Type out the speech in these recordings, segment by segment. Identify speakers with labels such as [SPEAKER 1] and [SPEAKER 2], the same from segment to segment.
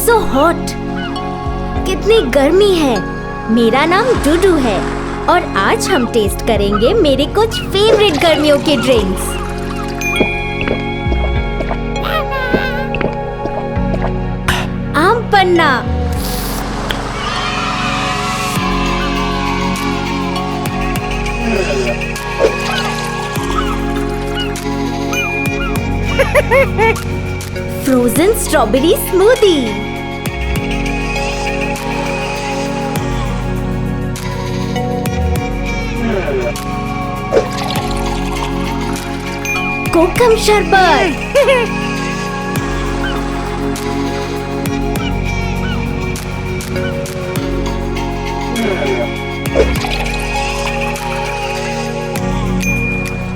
[SPEAKER 1] so hot. कितनी गर्मी है। मेरा नाम डूडू है और आज हम टेस्ट करेंगे मेरे कुछ फेवरेट गर्मियों के drinks. Aam panna, frozen strawberry smoothie, kokum sharbat,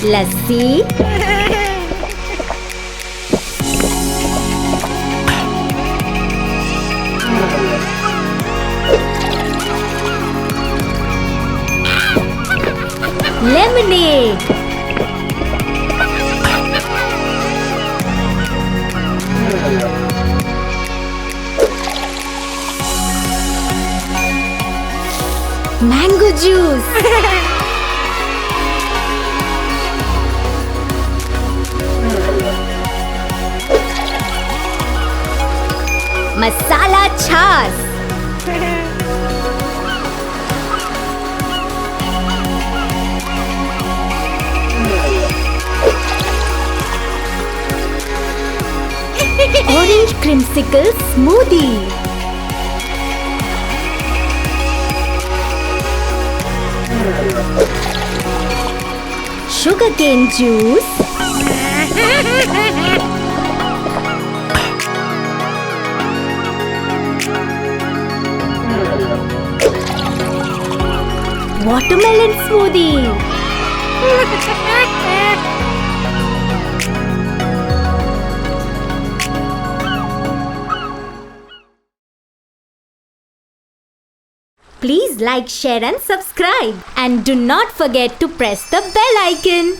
[SPEAKER 1] lassi, lemonade, mango juice, masala chaas, orange creamsicle smoothie, Sugarcane Juice, watermelon smoothie, please like, share and subscribe, and do not forget to press the bell icon.